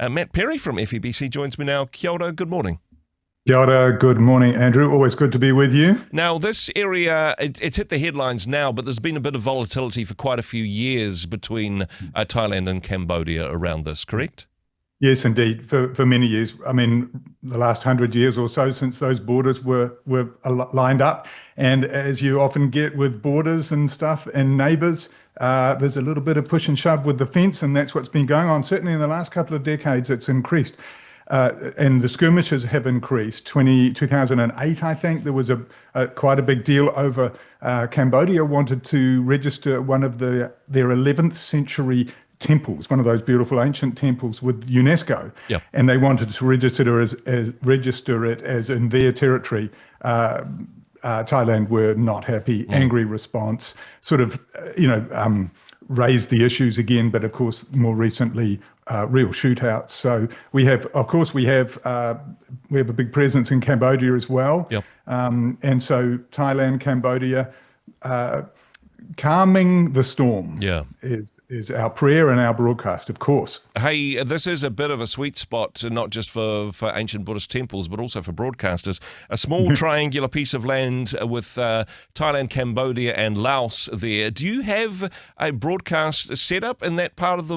Matt Perry from FEBC joins me now. Kia ora, good morning. Kia ora, good morning, Andrew. Always good to be with you. Now, this area, it's hit the headlines now, but there's been a bit of volatility for quite a few years between Thailand and Cambodia around this, correct? Yes, indeed. For many years, I mean, the last 100 years or so since those borders were lined up. And as you often get with borders and stuff and neighbours, there's a little bit of push and shove with the fence, and that's what's been going on. Certainly in the last couple of decades, it's increased. And the skirmishes have increased. 2008, I think, there was quite a big deal over Cambodia wanted to register one of their 11th century temples, one of those beautiful ancient temples with UNESCO. Yep. And they wanted to register it as in their territory. Thailand were not happy, angry response, sort of, raised the issues again, but of course, more recently, real shootouts. So we have a big presence in Cambodia as well. Yep. And so Thailand, Cambodia, calming the storm is our prayer and our broadcast, of course. Hey, this is a bit of a sweet spot, not just for ancient Buddhist temples, but also for broadcasters. A small triangular piece of land with Thailand, Cambodia, and Laos there. Do you have a broadcast set up in that part of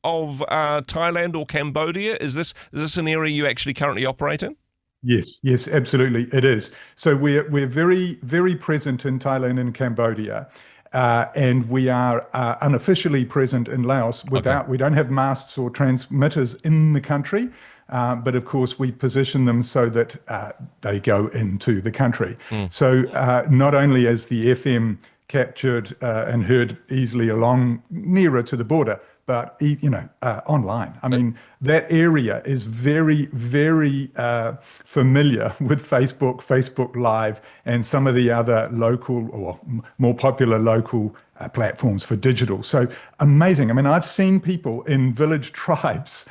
Thailand or Cambodia? Is this an area you actually currently operate in? Yes, absolutely, it is. So we're very, very present in Thailand and Cambodia. And we are unofficially present in Laos we don't have masts or transmitters in the country, but of course we position them so that they go into the country. So not only is the FM captured and heard easily along nearer to the border, but online. I mean, that area is very, very familiar with Facebook Live, and some of the other local or more popular local platforms for digital. So amazing. I mean, I've seen people in village tribes,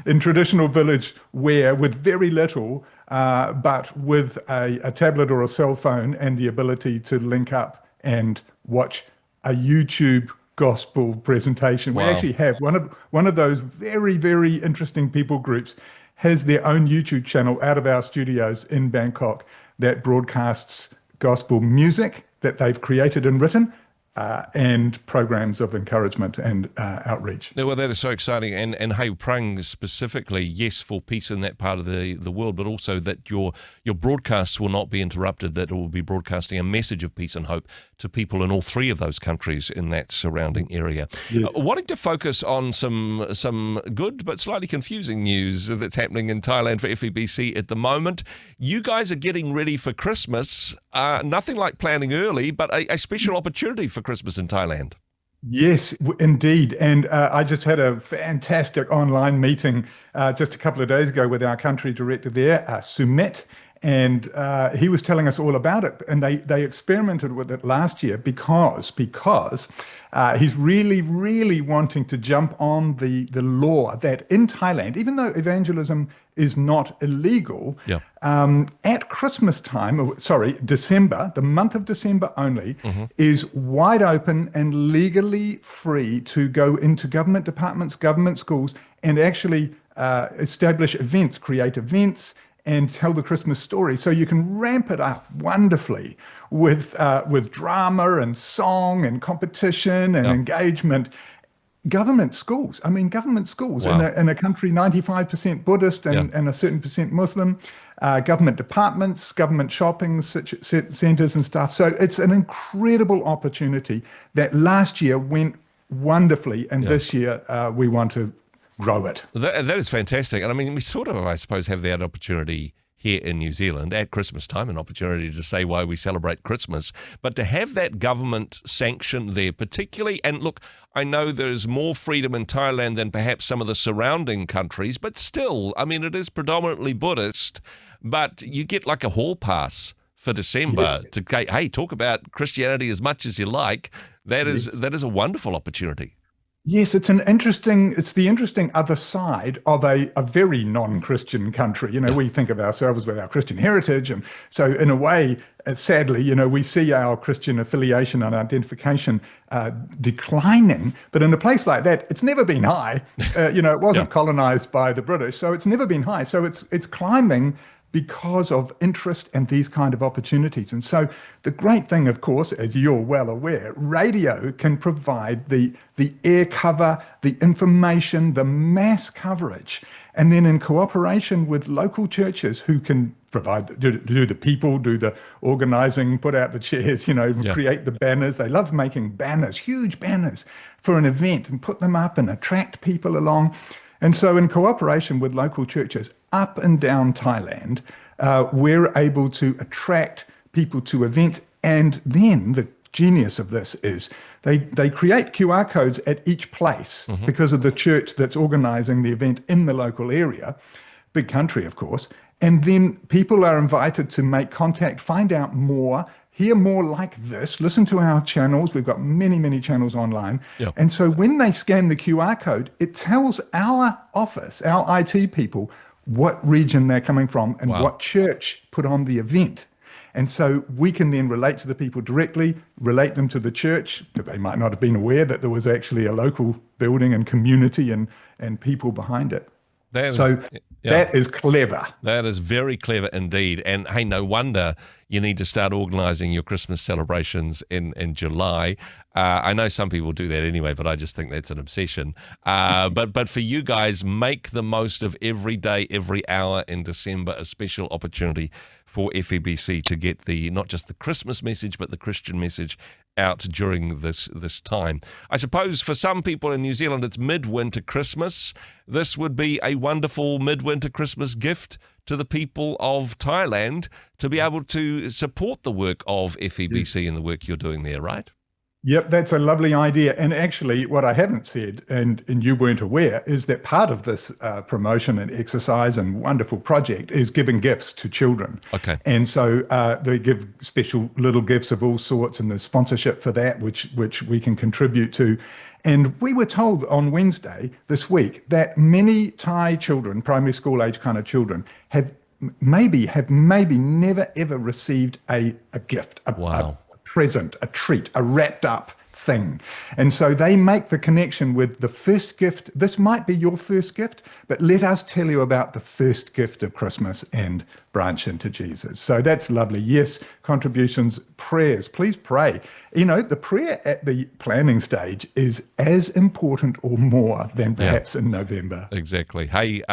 in traditional village wear with very little, but with a tablet or a cell phone and the ability to link up and watch a YouTube gospel presentation. Wow. We actually have one of those very, very interesting people groups has their own YouTube channel out of our studios in Bangkok that broadcasts gospel music that they've created and written, and programs of encouragement and outreach. Yeah, well, that is so exciting. And hey, praying specifically, yes, for peace in that part of the world, but also that your broadcasts will not be interrupted, that it will be broadcasting a message of peace and hope to people in all three of those countries in that surrounding area. Yes. Wanting to focus on some good but slightly confusing news that's happening in Thailand for FEBC at the moment. You guys are getting ready for Christmas. Nothing like planning early, but a special opportunity for Christmas in Thailand. Yes, indeed. And I just had a fantastic online meeting just a couple of days ago with our country director there, Sumit, and he was telling us all about it. And they experimented with it last year because he's really, really wanting to jump on the law that in Thailand, even though evangelism is not illegal, at Christmas time, December, the month of December only, is wide open and legally free to go into government departments, government schools, and actually establish events, create events, and tell the Christmas story. So you can ramp it up wonderfully with drama and song and competition and engagement. Government schools. Wow. In a country 95% Buddhist and a certain percent Muslim, government departments, government shopping centers and stuff. So it's an incredible opportunity that last year went wonderfully, and this year we want to grow it. That is fantastic. And I mean, we sort of, I suppose, have that opportunity here in New Zealand at Christmas time, an opportunity to say why we celebrate Christmas, but to have that government sanction there particularly, and look, I know there's more freedom in Thailand than perhaps some of the surrounding countries, but still, I mean, it is predominantly Buddhist, but you get like a hall pass for December to, hey, talk about Christianity as much as you like. That is a wonderful opportunity. Yes, it's the interesting other side of a very non-Christian country. Yeah. We think of ourselves with our Christian heritage. And so in a way, sadly, we see our Christian affiliation and identification declining. But in a place like that, it's never been high. It Yeah. wasn't colonized by the British, so it's never been high. So it's climbing because of interest and these kind of opportunities. And so the great thing, of course, as you're well aware, radio can provide the air cover, the information, the mass coverage. And then in cooperation with local churches who can provide, do the people, do the organizing, put out the chairs, Yeah. create the banners. They love making banners, huge banners for an event and put them up and attract people along. And so in cooperation with local churches up and down Thailand, we're able to attract people to events. And then the genius of this is they create QR codes at each place because of the church that's organizing the event in the local area, big country, of course. And then people are invited to make contact, find out more, hear more like this, listen to our channels. We've got many, many channels online. Yeah. And so when they scan the QR code, it tells our office, our IT people, what region they're coming from and Wow. what church put on the event. And so we can then relate to the people directly, relate them to the church, that they might not have been aware that there was actually a local building and community and people behind it. That is clever. That is very clever indeed. And hey, no wonder you need to start organising your Christmas celebrations in July. I know some people do that anyway, but I just think that's an obsession. But for you guys, make the most of every day, every hour in December, a special opportunity for FEBC to get not just the Christmas message, but the Christian message out during this time. I suppose for some people in New Zealand, it's midwinter Christmas. This would be a wonderful midwinter Christmas gift to the people of Thailand to be able to support the work of FEBC and the work you're doing there, right? Yep, that's a lovely idea. And actually, what I haven't said, and you weren't aware, is that part of this promotion and exercise and wonderful project is giving gifts to children. Okay. And so they give special little gifts of all sorts, and there's sponsorship for that, which we can contribute to. And we were told on Wednesday this week that many Thai children, primary school age kind of children, have maybe never ever received a gift, Wow. a present, a treat, a wrapped up thing. And so they make the connection with the first gift. This might be your first gift, but let us tell you about the first gift of Christmas and branch into Jesus. So that's lovely. Yes, contributions, prayers. Please pray. The prayer at the planning stage is as important or more than perhaps in November. Exactly. Hey,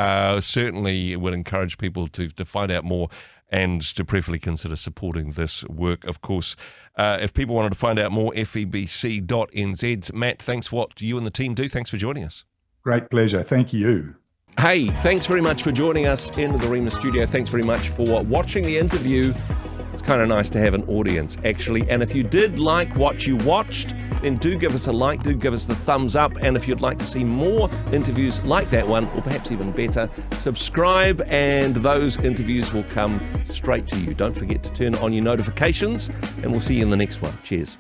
certainly would encourage people to find out more and to prayerfully consider supporting this work. Of course, if people wanted to find out more, febc.nz. Matt, thanks for what you and the team do. Thanks for joining us. Great pleasure. Thank you. Hey, thanks very much for joining us in the Rhema studio. Thanks very much for watching the interview. It's kind of nice to have an audience, actually. And if you did like what you watched, then do give us a like, do give us the thumbs up. And if you'd like to see more interviews like that one, or perhaps even better, subscribe and those interviews will come straight to you. Don't forget to turn on your notifications, and we'll see you in the next one. Cheers.